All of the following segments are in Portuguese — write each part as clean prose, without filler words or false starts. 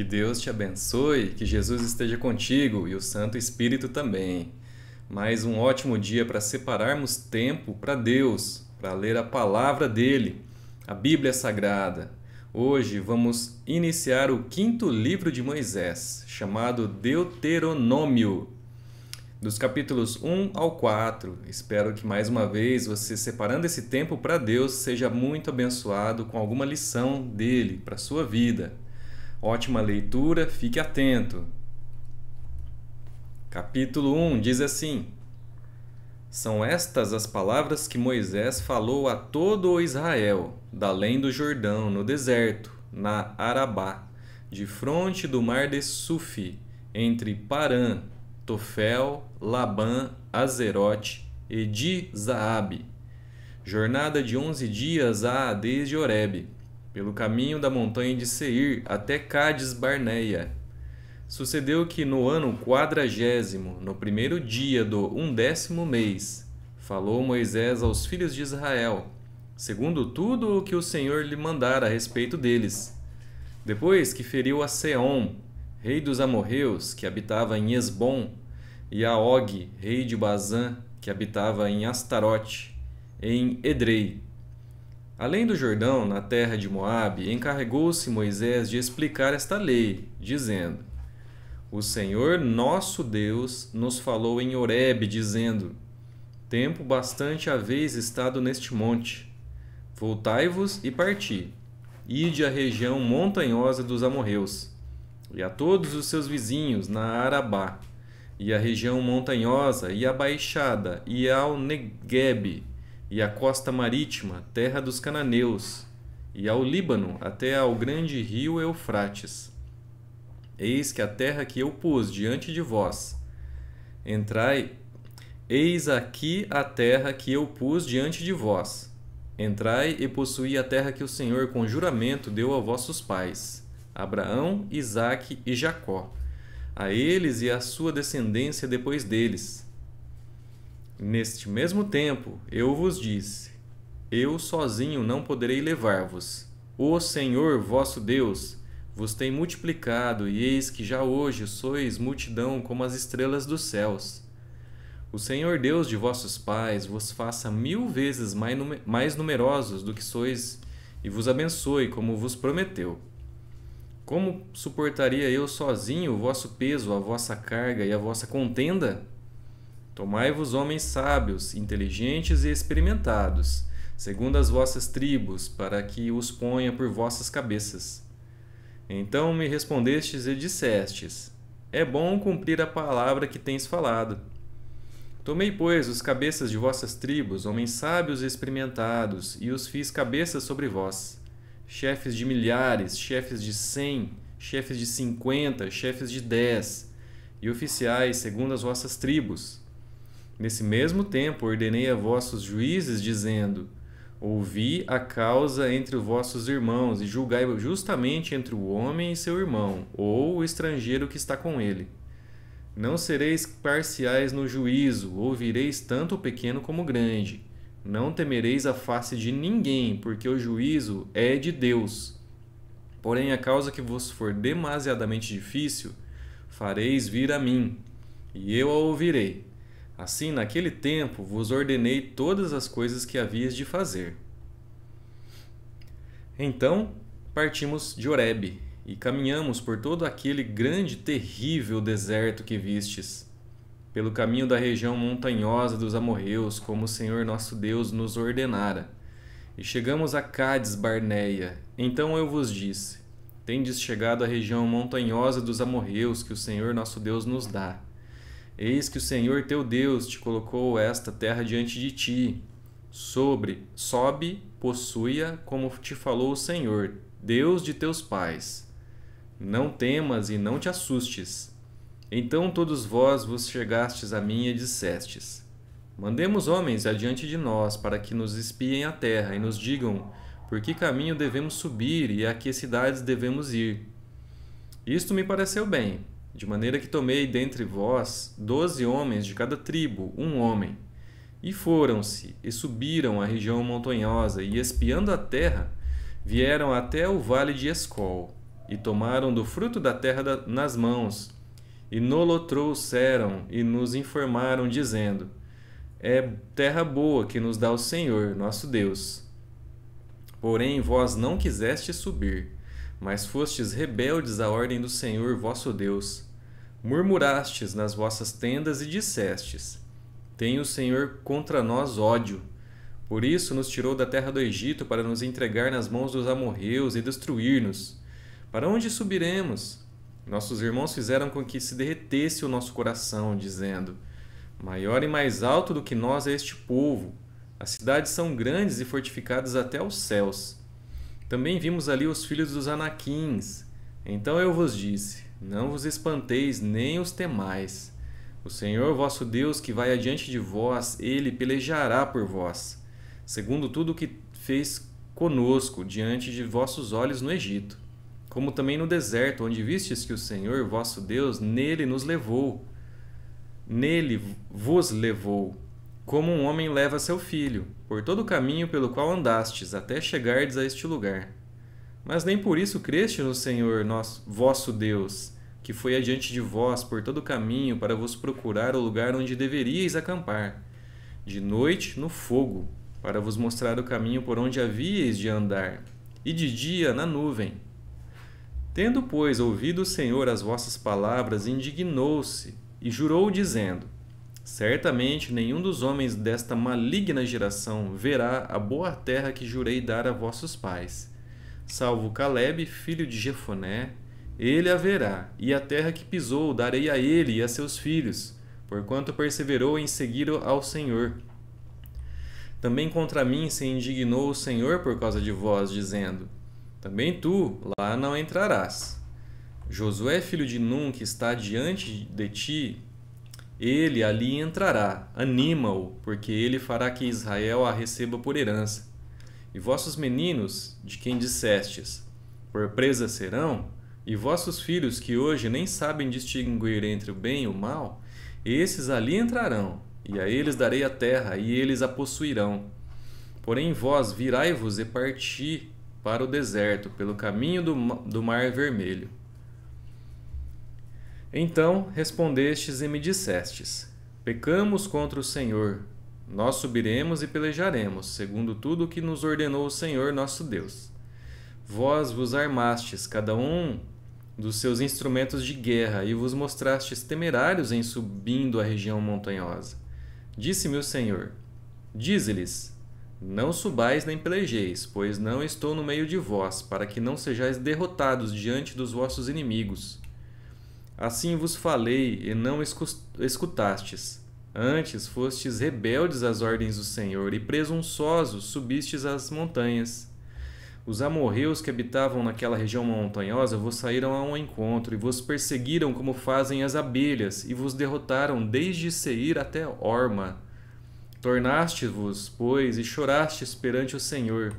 Que Deus te abençoe, que Jesus esteja contigo e o Santo Espírito também. Mais um ótimo dia para separarmos tempo para Deus, para ler a palavra dele, a Bíblia Sagrada. Hoje vamos iniciar o quinto livro de Moisés, chamado Deuteronômio, dos capítulos 1 ao 4. Espero que mais uma vez você, separando esse tempo para Deus, seja muito abençoado com alguma lição dele para a sua vida. Ótima leitura, fique atento. Capítulo 1 diz assim: São estas as palavras que Moisés falou a todo o Israel, da além do Jordão, no deserto, na Arabá, de fronte do mar de Sufi, entre Parã, Tofel, Labã, Azerote e Di-Zaabe. Jornada de 11 dias há desde Horebe, pelo caminho da montanha de Seir até Cádiz-Barneia. Sucedeu que no ano 40º, no primeiro dia do 11º mês, falou Moisés aos filhos de Israel, segundo tudo o que o Senhor lhe mandara a respeito deles. Depois que feriu a Seom, rei dos amorreus, que habitava em Esbom, e a Og, rei de Bazã, que habitava em Astarote, em Edrei. Além do Jordão, na terra de Moabe, encarregou-se Moisés de explicar esta lei, dizendo: O Senhor nosso Deus nos falou em Horebe, dizendo: Tempo bastante haveis estado neste monte. Voltai-vos e parti. Ide à região montanhosa dos amorreus, e a todos os seus vizinhos na Arabá, e à região montanhosa, e à baixada, e ao Neguebe, e à costa marítima, terra dos cananeus, e ao Líbano, até ao grande rio Eufrates. Eis que a terra que eu pus diante de vós. Entrai, eis aqui a terra que eu pus diante de vós. Entrai e possuí a terra que o Senhor com juramento deu a vossos pais, Abraão, Isaque e Jacó, a eles e à sua descendência depois deles. Neste mesmo tempo eu vos disse: Eu sozinho não poderei levar-vos. O Senhor vosso Deus vos tem multiplicado, e eis que já hoje sois multidão como as estrelas dos céus. O Senhor Deus de vossos pais vos faça 1000 vezes mais numerosos do que sois, e vos abençoe como vos prometeu. Como suportaria eu sozinho o vosso peso, a vossa carga e a vossa contenda? Tomai-vos homens sábios, inteligentes e experimentados, segundo as vossas tribos, para que os ponha por vossas cabeças. Então me respondestes e dissestes: É bom cumprir a palavra que tens falado. Tomei, pois, os cabeças de vossas tribos, homens sábios e experimentados, e os fiz cabeças sobre vós, chefes de milhares, chefes de 100, chefes de 50, chefes de 10, e oficiais segundo as vossas tribos. Nesse mesmo tempo ordenei a vossos juízes, dizendo: Ouvi a causa entre os vossos irmãos, e julgai justamente entre o homem e seu irmão, ou o estrangeiro que está com ele. Não sereis parciais no juízo, ouvireis tanto o pequeno como o grande. Não temereis a face de ninguém, porque o juízo é de Deus. Porém, a causa que vos for demasiadamente difícil, fareis vir a mim, e eu a ouvirei. Assim, naquele tempo, vos ordenei todas as coisas que havias de fazer. Então, partimos de Horebe, e caminhamos por todo aquele grande e terrível deserto que vistes, pelo caminho da região montanhosa dos amorreus, como o Senhor nosso Deus nos ordenara. E chegamos a Cádiz-Barneia. Então eu vos disse: Tendes chegado à região montanhosa dos amorreus, que o Senhor nosso Deus nos dá. Eis que o Senhor teu Deus te colocou esta terra diante de ti. Sobe, possui-a, como te falou o Senhor, Deus de teus pais. Não temas e não te assustes. Então todos vós vos chegastes a mim e dissestes: Mandemos homens adiante de nós, para que nos espiem a terra e nos digam por que caminho devemos subir e a que cidades devemos ir. Isto me pareceu bem, de maneira que tomei dentre vós 12 homens de cada tribo, um homem. E foram-se, e subiram a região montanhosa, e espiando a terra, vieram até o vale de Escol. e tomaram do fruto da terra nas mãos, e nolo trouxeram e nos informaram, dizendo: É terra boa que nos dá o Senhor, nosso Deus. Porém, vós não quisestes subir, mas fostes rebeldes à ordem do Senhor, vosso Deus. Murmurastes nas vossas tendas e dissestes: Tem o Senhor contra nós ódio. Por isso nos tirou da terra do Egito para nos entregar nas mãos dos amorreus e destruir-nos. Para onde subiremos? Nossos irmãos fizeram com que se derretesse o nosso coração, dizendo: Maior e mais alto do que nós é este povo. As cidades são grandes e fortificadas até os céus. Também vimos ali os filhos dos Anaquins. Então eu vos disse: Não vos espanteis, nem os temais. O Senhor vosso Deus, que vai adiante de vós, ele pelejará por vós, segundo tudo o que fez conosco diante de vossos olhos no Egito, como também no deserto, onde vistes que o Senhor vosso Deus nele vos levou, como um homem leva seu filho, por todo o caminho pelo qual andastes, até chegardes a este lugar. Mas nem por isso creste no Senhor vosso Deus, que foi adiante de vós por todo o caminho para vos procurar o lugar onde deveríeis acampar, de noite no fogo, para vos mostrar o caminho por onde havíeis de andar, e de dia na nuvem. Tendo, pois, ouvido o Senhor as vossas palavras, indignou-se e jurou, dizendo: Certamente nenhum dos homens desta maligna geração verá a boa terra que jurei dar a vossos pais, salvo Calebe, filho de Jefoné. Ele a verá, e a terra que pisou darei a ele e a seus filhos, porquanto perseverou em seguir ao Senhor. Também contra mim se indignou o Senhor por causa de vós, dizendo: Também tu lá não entrarás. Josué, filho de Num, que está diante de ti, ele ali entrará. Anima-o, porque ele fará que Israel a receba por herança. E vossos meninos, de quem dissestes: Por presa serão, e vossos filhos, que hoje nem sabem distinguir entre o bem e o mal, esses ali entrarão, e a eles darei a terra, e eles a possuirão. Porém vós virai-vos e parti para o deserto, pelo caminho do Mar Vermelho. Então respondestes e me dissestes: Pecamos contra o Senhor. Nós subiremos e pelejaremos, segundo tudo o que nos ordenou o Senhor nosso Deus. Vós vos armastes, cada um dos seus instrumentos de guerra, e vos mostrastes temerários em subindo a região montanhosa. Disse-me o Senhor: Dize-lhes: Não subais nem pelejeis, pois não estou no meio de vós, para que não sejais derrotados diante dos vossos inimigos. Assim vos falei, e não escutastes. Antes fostes rebeldes às ordens do Senhor, e presunçosos subistes às montanhas. Os amorreus que habitavam naquela região montanhosa vos saíram ao encontro, e vos perseguiram como fazem as abelhas, e vos derrotaram desde Seir até Horma. Tornaste-vos, pois, e chorastes perante o Senhor.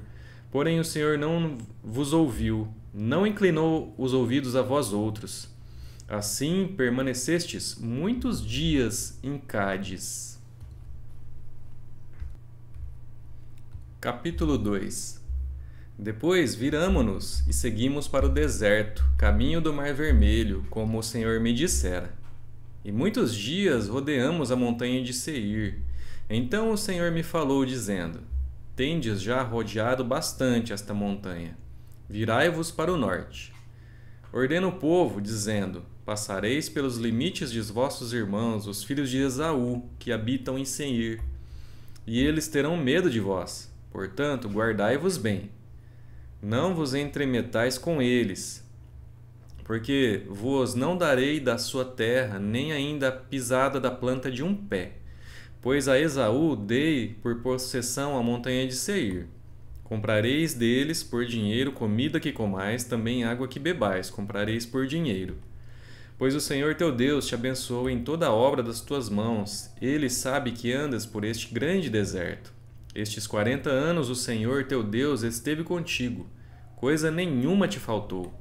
Porém o Senhor não vos ouviu, não inclinou os ouvidos a vós outros. Assim permanecestes muitos dias em Cádiz. Capítulo 2. Depois viramo-nos e seguimos para o deserto, caminho do Mar Vermelho, como o Senhor me dissera. E muitos dias rodeamos a montanha de Seir. Então o Senhor me falou, dizendo: Tendes já rodeado bastante esta montanha. Virai-vos para o norte. Ordena o povo, dizendo: Passareis pelos limites de vossos irmãos, os filhos de Esaú, que habitam em Seir. E eles terão medo de vós. Portanto, guardai-vos bem. Não vos entremetais com eles, porque vos não darei da sua terra, nem ainda a pisada da planta de um pé. Pois a Esaú dei por possessão a montanha de Seir. Comprareis deles por dinheiro comida que comais, também água que bebais, comprareis por dinheiro. Pois o Senhor teu Deus te abençoou em toda a obra das tuas mãos. Ele sabe que andas por este grande deserto. Estes 40 anos o Senhor teu Deus esteve contigo, coisa nenhuma te faltou.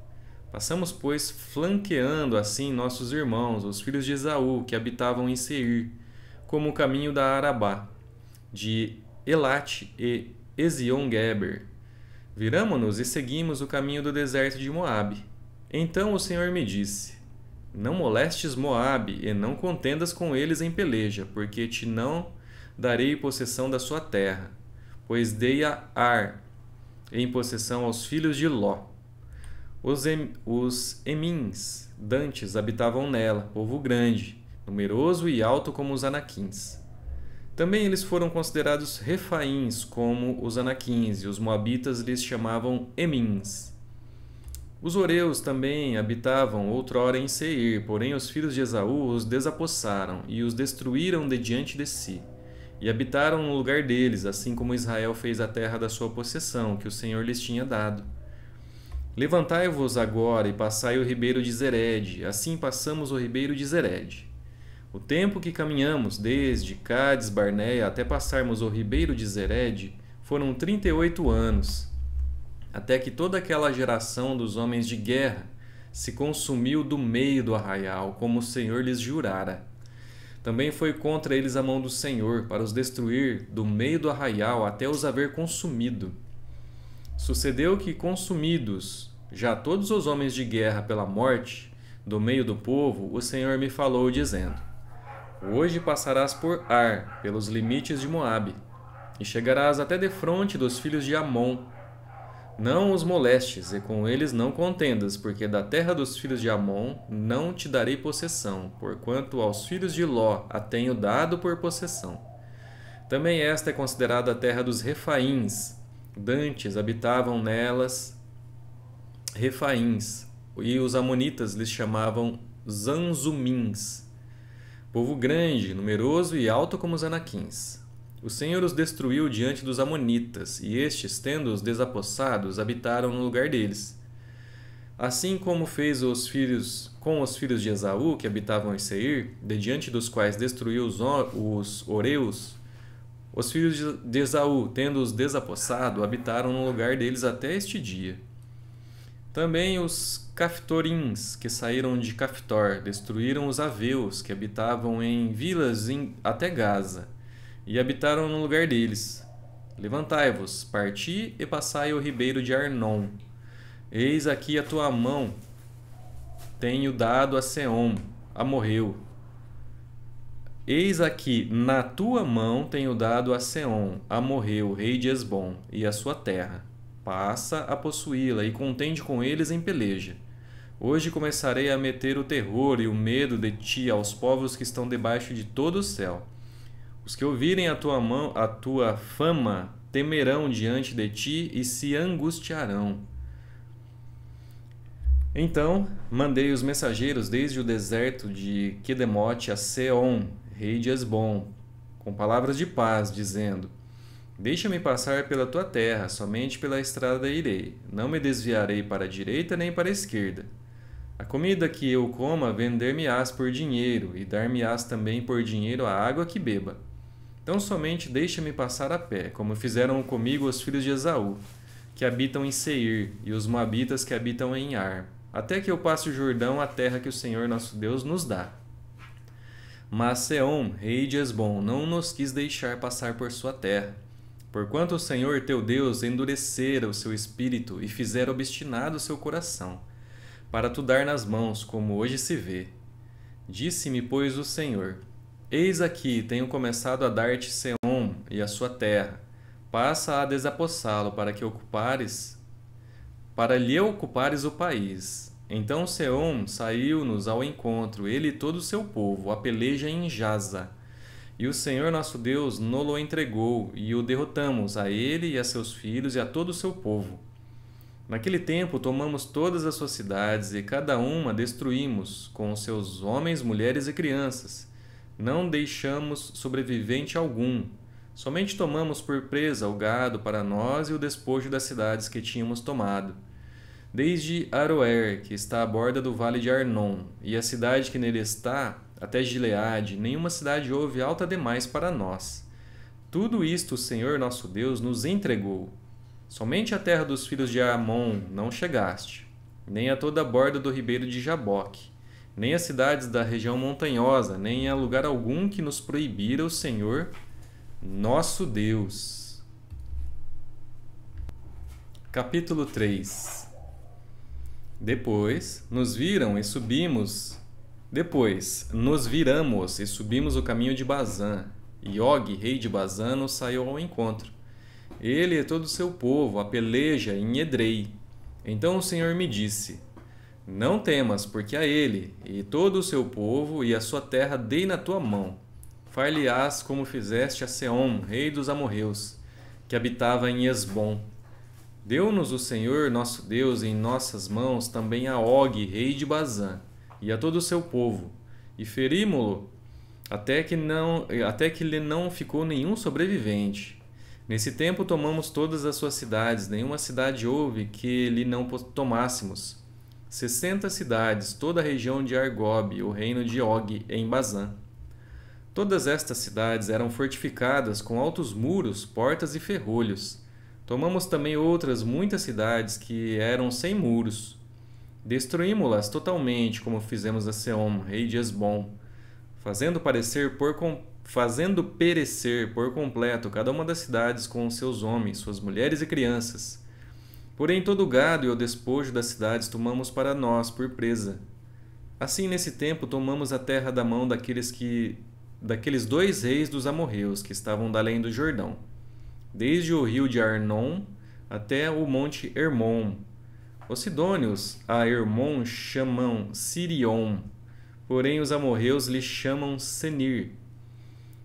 Passamos, pois, flanqueando assim nossos irmãos, os filhos de Esaú, que habitavam em Seir, como o caminho da Arabá, de Elate e Ezion-Geber. Viramo-nos e seguimos o caminho do deserto de Moabe. Então o Senhor me disse: Não molestes Moabe e não contendas com eles em peleja, porque te não darei possessão da sua terra, pois dei a Ar em possessão aos filhos de Ló. Os Emins, dantes, habitavam nela, povo grande, numeroso e alto como os Anaquins. Também eles foram considerados Refaíns como os Anaquins, e os Moabitas lhes chamavam Emins. Os Oreus também habitavam outrora em Seir, porém os filhos de Esaú os desapossaram e os destruíram de diante de si, e habitaram no lugar deles, assim como Israel fez a terra da sua possessão, que o Senhor lhes tinha dado. Levantai-vos agora e passai o ribeiro de Zered, assim passamos o ribeiro de Zered. O tempo que caminhamos desde Cádiz Barneia até passarmos o ribeiro de Zered foram 38 anos, até que toda aquela geração dos homens de guerra se consumiu do meio do arraial, como o Senhor lhes jurara. Também foi contra eles a mão do Senhor, para os destruir do meio do arraial até os haver consumido. Sucedeu que, consumidos já todos os homens de guerra pela morte, do meio do povo, o Senhor me falou, dizendo: Hoje passarás por Ar, pelos limites de Moabe, e chegarás até defronte dos filhos de Amon. Não os molestes, e com eles não contendas, porque da terra dos filhos de Amon não te darei possessão, porquanto aos filhos de Ló a tenho dado por possessão. Também esta é considerada a terra dos Refaíns. Dantes habitavam nelas Refaíns, e os amonitas lhes chamavam Zanzumins. Povo grande, numeroso e alto como os Anaquins. O Senhor os destruiu diante dos amonitas, e estes, tendo-os desapossados, habitaram no lugar deles. Assim como fez com os filhos de Esaú, que habitavam em Seir, de diante dos quais destruiu os Oreus, os filhos de Esaú, tendo-os desapossado, habitaram no lugar deles até este dia. Também os Caftorins, que saíram de Caftor, destruíram os Aveus, que habitavam em vilas até Gaza, e habitaram no lugar deles. Levantai-vos, parti e passai o ribeiro de Arnon. Eis aqui a tua mão, tenho dado a Seom, amorreu. Eis aqui na tua mão tenho dado a Seom, amorreu, rei de Esbom, e a sua terra. Passa a possuí-la e contende com eles em peleja. Hoje começarei a meter o terror e o medo de ti aos povos que estão debaixo de todo o céu. Os que ouvirem a tua fama temerão diante de ti e se angustiarão. Então mandei os mensageiros desde o deserto de Quedemote a Seom, rei de Esbom, com palavras de paz, dizendo: Deixa-me passar pela tua terra, somente pela estrada irei. Não me desviarei para a direita nem para a esquerda. A comida que eu coma vender-me-ás por dinheiro, e dar-me-ás também por dinheiro a água que beba. Então somente deixa-me passar a pé, como fizeram comigo os filhos de Esaú, que habitam em Seir, e os moabitas que habitam em Ar, até que eu passe o Jordão, a terra que o Senhor nosso Deus nos dá. Mas Seom, rei de Esbom, não nos quis deixar passar por sua terra, porquanto o Senhor teu Deus endurecera o seu espírito e fizera obstinado o seu coração, para tu dar nas mãos, como hoje se vê. Disse-me, pois, o Senhor: Eis aqui, tenho começado a dar-te Seom e a sua terra. Passa a desapossá-lo para lhe ocupares o país. Então Seom saiu-nos ao encontro, ele e todo o seu povo, a peleja em Jaza. E o Senhor nosso Deus no-lo entregou, e o derrotamos, a ele e a seus filhos e a todo o seu povo. Naquele tempo tomamos todas as suas cidades, e cada uma destruímos, com os seus homens, mulheres e crianças. Não deixamos sobrevivente algum. Somente tomamos por presa o gado para nós e o despojo das cidades que tínhamos tomado. Desde Aroer, que está à borda do vale de Arnon, e a cidade que nele está, até Gileade, nenhuma cidade houve alta demais para nós. Tudo isto o Senhor nosso Deus nos entregou. Somente a terra dos filhos de Amon não chegaste, nem a toda a borda do ribeiro de Jaboque, nem as cidades da região montanhosa, nem a lugar algum que nos proibira o Senhor nosso Deus. Capítulo 3. Depois nos viramos e subimos o caminho de Bazã, e Og, rei de Bazã, nos saiu ao encontro. Ele e todo o seu povo a peleja em Edrei. Então o Senhor me disse: Não temas, porque a ele e todo o seu povo e a sua terra dei na tua mão. Far-lhe-ás como fizeste a Seom, rei dos amorreus, que habitava em Hesbom. Deu-nos o Senhor nosso Deus em nossas mãos também a Og, rei de Bazã, e a todo o seu povo, e ferimos-lo até que lhe não ficou nenhum sobrevivente. Nesse tempo tomamos todas as suas cidades, nenhuma cidade houve que lhe não tomássemos. 60 cidades, toda a região de Argob, o reino de Og, em Bazã. Todas estas cidades eram fortificadas com altos muros, portas e ferrolhos. Tomamos também outras muitas cidades que eram sem muros. Destruímos-las totalmente, como fizemos a Seom, rei de Hesbom, fazendo perecer por completo cada uma das cidades com os seus homens, suas mulheres e crianças. Porém, todo o gado e o despojo das cidades tomamos para nós por presa. Assim, nesse tempo, tomamos a terra da mão daqueles 2 reis dos amorreus que estavam da além do Jordão, desde o rio de Arnon até o monte Hermon. Os sidônios a Hermon chamam Sirion, porém os amorreus lhe chamam Senir.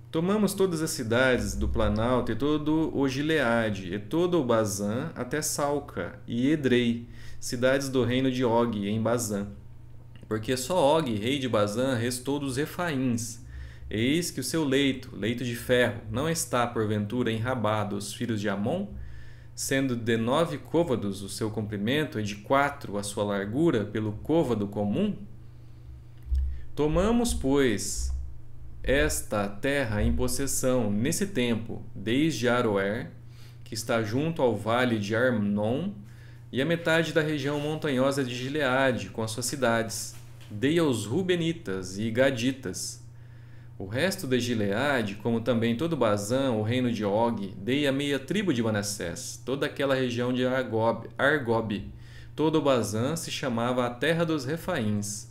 Tomamos todas as cidades do Planalto e todo o Gileade, e todo o Bazã até Salca e Edrei, cidades do reino de Og, em Bazã. Porque só Og, rei de Bazã, restou dos Refaíns. Eis que o seu leito de ferro, não está porventura em Rabá dos filhos de Amon, sendo de 9 côvados o seu comprimento e de 4 a sua largura pelo côvado comum? Tomamos, pois, esta terra em possessão nesse tempo, desde Aroer, que está junto ao vale de Arnon, e a metade da região montanhosa de Gileade, com as suas cidades. Dei aos Rubenitas e Gaditas. O resto de Gileade, como também todo Bazã, o reino de Og, dei a meia tribo de Manassés, toda aquela região de Argob. Todo o Bazã se chamava a terra dos Refaíns.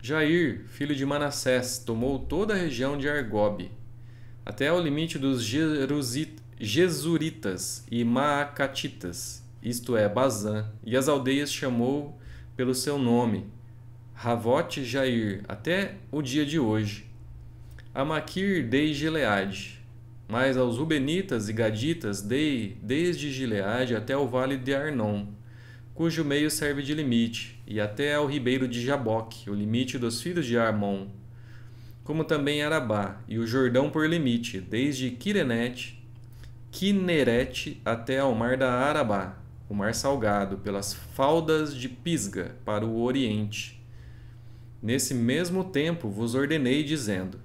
Jair, filho de Manassés, tomou toda a região de Argob, até ao limite dos Gesuritas e Maacatitas, isto é, Bazã, e as aldeias chamou pelo seu nome, Ravote Jair, até o dia de hoje. A Maquir dei Gileade, mas aos Rubenitas e Gaditas dei desde Gileade até o vale de Arnon, cujo meio serve de limite, e até ao ribeiro de Jaboque, o limite dos filhos de Armon, como também Arabá, e o Jordão por limite, desde Quinerete até ao mar da Arabá, o mar salgado, pelas faldas de Pisga, para o oriente. Nesse mesmo tempo vos ordenei, dizendo: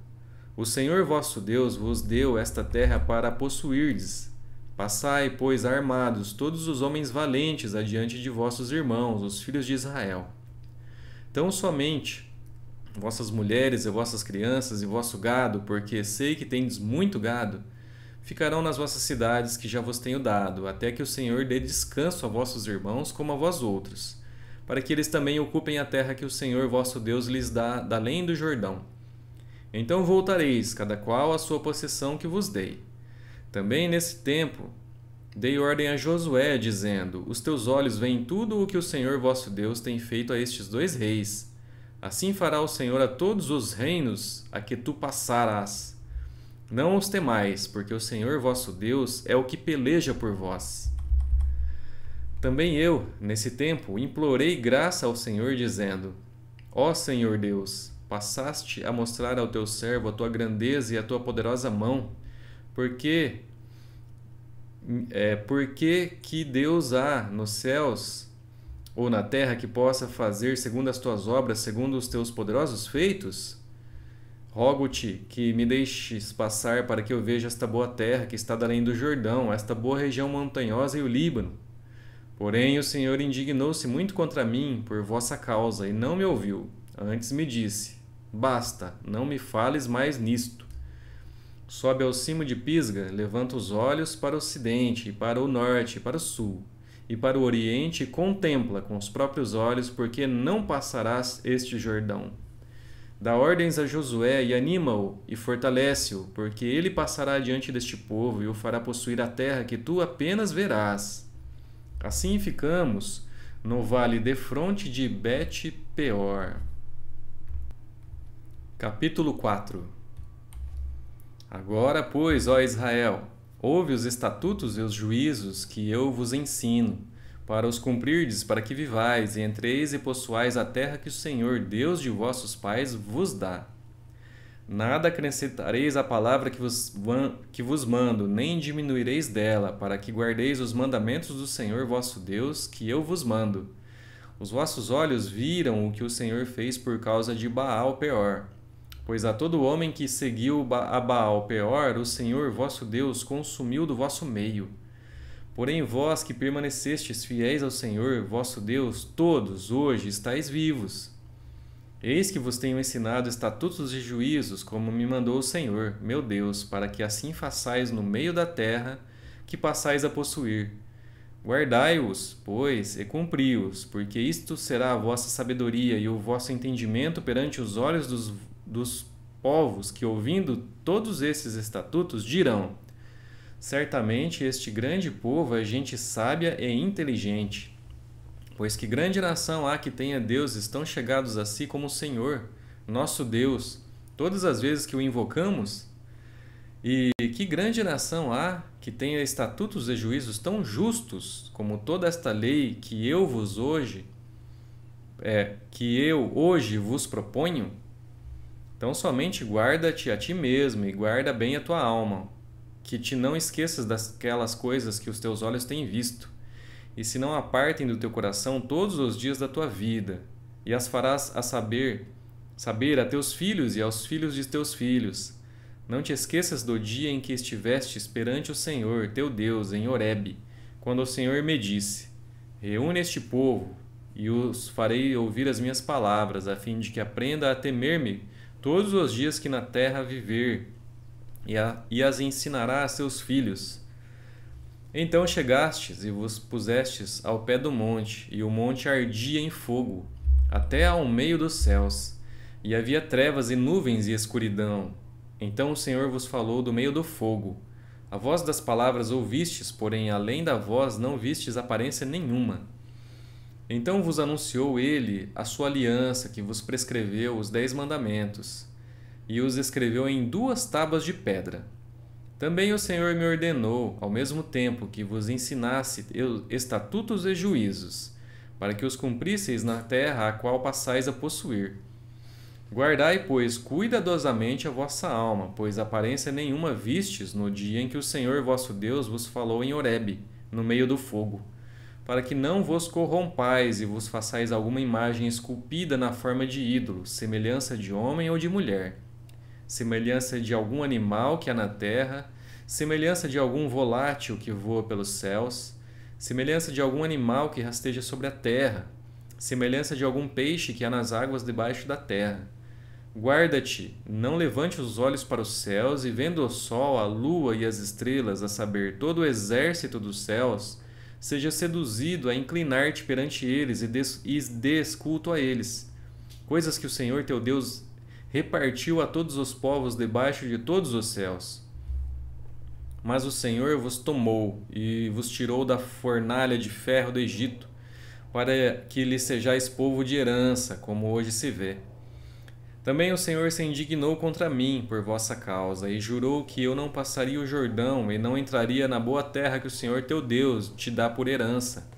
O Senhor vosso Deus vos deu esta terra para possuirdes. Passai, pois, armados todos os homens valentes adiante de vossos irmãos, os filhos de Israel. Tão somente vossas mulheres e vossas crianças e vosso gado, porque sei que tendes muito gado, ficarão nas vossas cidades que já vos tenho dado, até que o Senhor dê descanso a vossos irmãos como a vós outros, para que eles também ocupem a terra que o Senhor vosso Deus lhes dá da além do Jordão. Então voltareis, cada qual à sua possessão que vos dei. Também nesse tempo dei ordem a Josué, dizendo: Os teus olhos veem tudo o que o Senhor vosso Deus tem feito a estes 2 reis. Assim fará o Senhor a todos os reinos a que tu passarás. Não os temais, porque o Senhor vosso Deus é o que peleja por vós. Também eu, nesse tempo, implorei graça ao Senhor, dizendo: Ó Senhor Deus, passaste a mostrar ao teu servo a tua grandeza e a tua poderosa mão, porque que Deus há nos céus ou na terra que possa fazer segundo as tuas obras, segundo os teus poderosos feitos? Rogo-te que me deixes passar para que eu veja esta boa terra que está além do Jordão, esta boa região montanhosa e o Líbano. Porém o Senhor indignou-se muito contra mim por vossa causa e não me ouviu. Antes me disse: Basta, não me fales mais nisto. Sobe ao cimo de Pisga, levanta os olhos para o ocidente, e para o norte, e para o sul, e para o oriente, e contempla com os próprios olhos, porque não passarás este Jordão. Dá ordens a Josué e anima-o e fortalece-o, porque ele passará diante deste povo e o fará possuir a terra que tu apenas verás. Assim ficamos no vale defronte de Bet-peor. Capítulo 4. Agora, pois, ó Israel, ouve os estatutos e os juízos que eu vos ensino, para os cumprirdes, para que vivais, e entreis e possuais a terra que o Senhor, Deus de vossos pais, vos dá. Nada acrescentareis à palavra que vos mando, nem diminuireis dela, para que guardeis os mandamentos do Senhor vosso Deus, que eu vos mando. Os vossos olhos viram o que o Senhor fez por causa de Baal-peor. Pois a todo homem que seguiu a Baal-peor, o Senhor vosso Deus consumiu do vosso meio. Porém vós que permanecestes fiéis ao Senhor vosso Deus, todos hoje estáis vivos. Eis que vos tenho ensinado estatutos e juízos, como me mandou o Senhor, meu Deus, para que assim façais no meio da terra que passais a possuir. Guardai-os, pois, e cumpri-os, porque isto será a vossa sabedoria e o vosso entendimento perante os olhos dos povos que, ouvindo todos esses estatutos, dirão: certamente este grande povo é gente sábia e inteligente. Pois que grande nação há que tenha deuses tão chegados a si como o Senhor, nosso Deus, todas as vezes que o invocamos? E que grande nação há que tenha estatutos e juízos tão justos como toda esta lei que eu hoje vos proponho? Então somente guarda-te a ti mesmo e guarda bem a tua alma, que te não esqueças daquelas coisas que os teus olhos têm visto, e se não apartem do teu coração todos os dias da tua vida, e as farás saber a teus filhos e aos filhos de teus filhos. Não te esqueças do dia em que estivestes perante o Senhor, teu Deus, em Horebe, quando o Senhor me disse: reúne este povo, e os farei ouvir as minhas palavras, a fim de que aprenda a temer-me todos os dias que na terra viver, e as ensinará a seus filhos. Então chegastes e vos pusestes ao pé do monte, e o monte ardia em fogo, até ao meio dos céus, e havia trevas e nuvens e escuridão. Então o Senhor vos falou do meio do fogo. A voz das palavras ouvistes, porém além da voz não vistes aparência nenhuma. Então vos anunciou ele a sua aliança, que vos prescreveu os 10 mandamentos, e os escreveu em 2 tábuas de pedra. Também o Senhor me ordenou, ao mesmo tempo, que vos ensinasse estatutos e juízos, para que os cumprisseis na terra a qual passais a possuir. Guardai, pois, cuidadosamente a vossa alma, pois aparência nenhuma vistes no dia em que o Senhor vosso Deus vos falou em Horebe, no meio do fogo, para que não vos corrompais e vos façais alguma imagem esculpida na forma de ídolo, semelhança de homem ou de mulher, semelhança de algum animal que há na terra, semelhança de algum volátil que voa pelos céus, semelhança de algum animal que rasteja sobre a terra, semelhança de algum peixe que há nas águas debaixo da terra. Guarda-te, não levante os olhos para os céus, e vendo o sol, a lua e as estrelas, a saber, todo o exército dos céus, seja seduzido a inclinar-te perante eles e des culto a eles, coisas que o Senhor teu Deus repartiu a todos os povos debaixo de todos os céus. Mas o Senhor vos tomou e vos tirou da fornalha de ferro do Egito, para que lhe sejais povo de herança, como hoje se vê. Também o Senhor se indignou contra mim por vossa causa, e jurou que eu não passaria o Jordão e não entraria na boa terra que o Senhor teu Deus te dá por herança.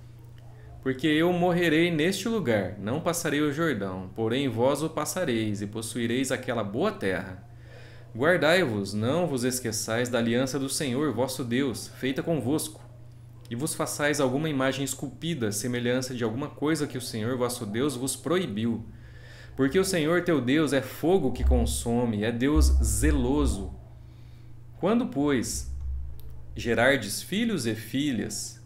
Porque eu morrerei neste lugar, não passarei o Jordão, porém vós o passareis, e possuireis aquela boa terra. Guardai-vos, não vos esqueçais da aliança do Senhor vosso Deus, feita convosco, e vos façais alguma imagem esculpida, semelhança de alguma coisa que o Senhor vosso Deus vos proibiu. Porque o Senhor teu Deus é fogo que consome, é Deus zeloso. Quando, pois, gerardes filhos e filhos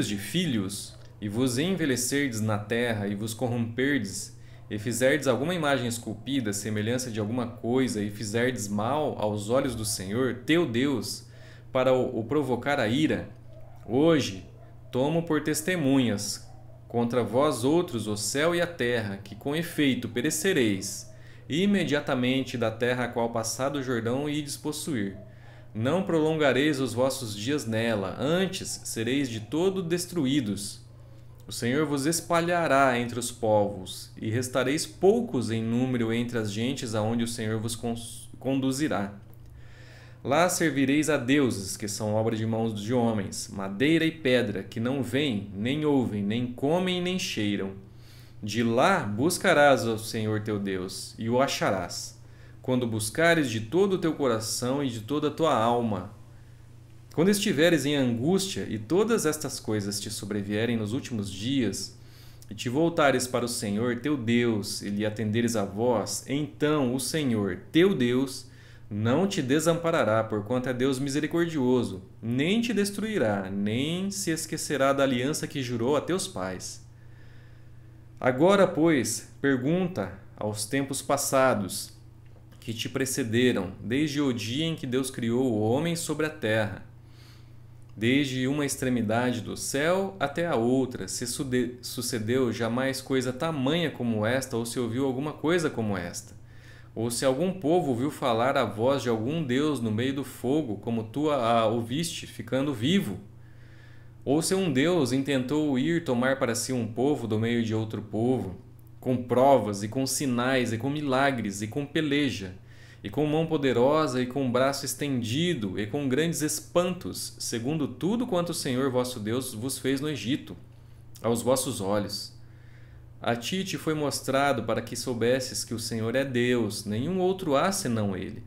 de filhos, e vos envelhecerdes na terra, e vos corromperdes, e fizerdes alguma imagem esculpida, semelhança de alguma coisa, e fizerdes mal aos olhos do Senhor, teu Deus, para o provocar a ira, hoje tomo por testemunhas contra vós outros o céu e a terra, que com efeito perecereis, imediatamente da terra a qual passado o Jordão ides possuir. Não prolongareis os vossos dias nela, antes sereis de todo destruídos. O Senhor vos espalhará entre os povos, e restareis poucos em número entre as gentes aonde o Senhor vos conduzirá. Lá servireis a deuses, que são obra de mãos de homens, madeira e pedra, que não veem, nem ouvem, nem comem, nem cheiram. De lá buscarás ao Senhor teu Deus, e o acharás, quando buscares de todo o teu coração e de toda a tua alma. Quando estiveres em angústia e todas estas coisas te sobrevierem nos últimos dias, e te voltares para o Senhor teu Deus e lhe atenderes a voz, então o Senhor teu Deus não te desamparará, porquanto é Deus misericordioso, nem te destruirá, nem se esquecerá da aliança que jurou a teus pais. Agora, pois, pergunta aos tempos passados que te precederam, desde o dia em que Deus criou o homem sobre a terra, desde uma extremidade do céu até a outra, se sucedeu jamais coisa tamanha como esta, ou se ouviu alguma coisa como esta? Ou se algum povo ouviu falar a voz de algum Deus no meio do fogo, como tu a ouviste, ficando vivo? Ou se um Deus intentou ir tomar para si um povo do meio de outro povo, com provas e com sinais e com milagres e com peleja, e com mão poderosa e com braço estendido e com grandes espantos, segundo tudo quanto o Senhor vosso Deus vos fez no Egito, aos vossos olhos? A ti te foi mostrado para que soubesses que o Senhor é Deus, nenhum outro há senão Ele.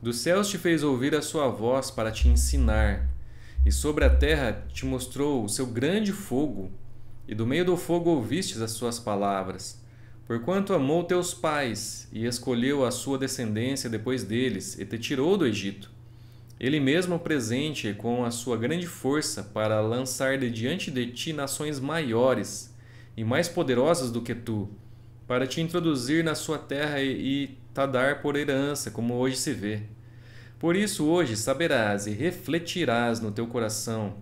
Dos céus te fez ouvir a sua voz para te ensinar, e sobre a terra te mostrou o seu grande fogo, e do meio do fogo ouvistes as suas palavras. Porquanto amou teus pais, e escolheu a sua descendência depois deles, e te tirou do Egito. Ele mesmo presente com a sua grande força para lançar de diante de ti nações maiores e mais poderosas do que tu, para te introduzir na sua terra e te dar por herança, como hoje se vê. Por isso hoje saberás e refletirás no teu coração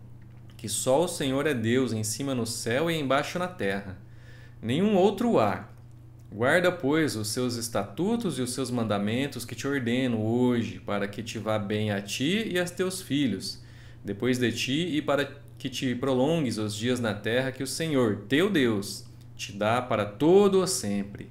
que só o Senhor é Deus em cima no céu e embaixo na terra. Nenhum outro há. Guarda, pois, os seus estatutos e os seus mandamentos que te ordeno hoje, para que te vá bem a ti e a teus filhos, depois de ti, e para que te prolongues os dias na terra que o Senhor, teu Deus, te dá para todo o sempre.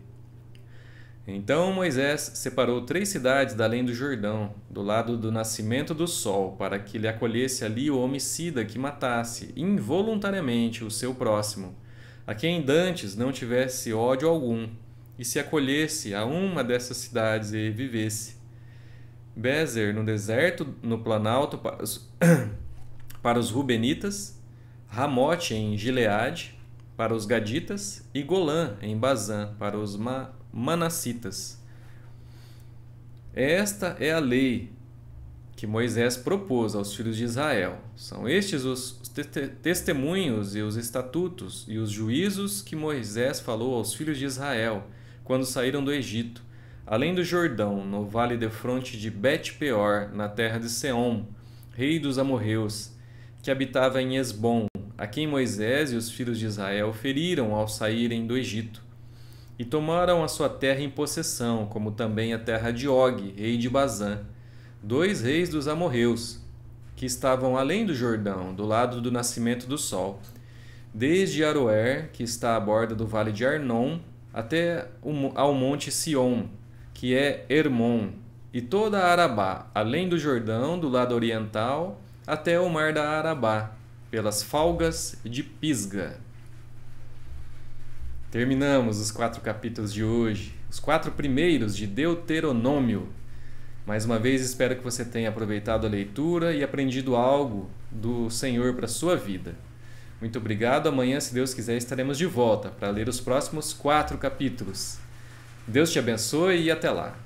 Então Moisés separou 3 cidades da além do Jordão, do lado do nascimento do sol, para que lhe acolhesse ali o homicida que matasse involuntariamente o seu próximo, a quem dantes não tivesse ódio algum, e se acolhesse a uma dessas cidades e vivesse. Bezer no deserto, no planalto para os Rubenitas, Ramote em Gileade para os Gaditas e Golã em Bazã para os Manassitas. Esta é a lei que Moisés propôs aos filhos de Israel. São estes os testemunhos e os estatutos e os juízos que Moisés falou aos filhos de Israel quando saíram do Egito, além do Jordão, no vale defronte de Bet-peor, na terra de Seom, rei dos amorreus, que habitava em Esbom, a quem Moisés e os filhos de Israel feriram ao saírem do Egito, e tomaram a sua terra em possessão, como também a terra de Og, rei de Bazã, 2 reis dos amorreus, que estavam além do Jordão, do lado do nascimento do sol, desde Aroer, que está à borda do vale de Arnon, até ao monte Sion, que é Hermon, e toda a Arabá, além do Jordão, do lado oriental, até o mar da Arabá, pelas falgas de Pisga. Terminamos os 4 capítulos de hoje, os 4 primeiros de Deuteronômio. Mais uma vez, espero que você tenha aproveitado a leitura e aprendido algo do Senhor para a sua vida. Muito obrigado. Amanhã, se Deus quiser, estaremos de volta para ler os próximos 4 capítulos. Deus te abençoe e até lá.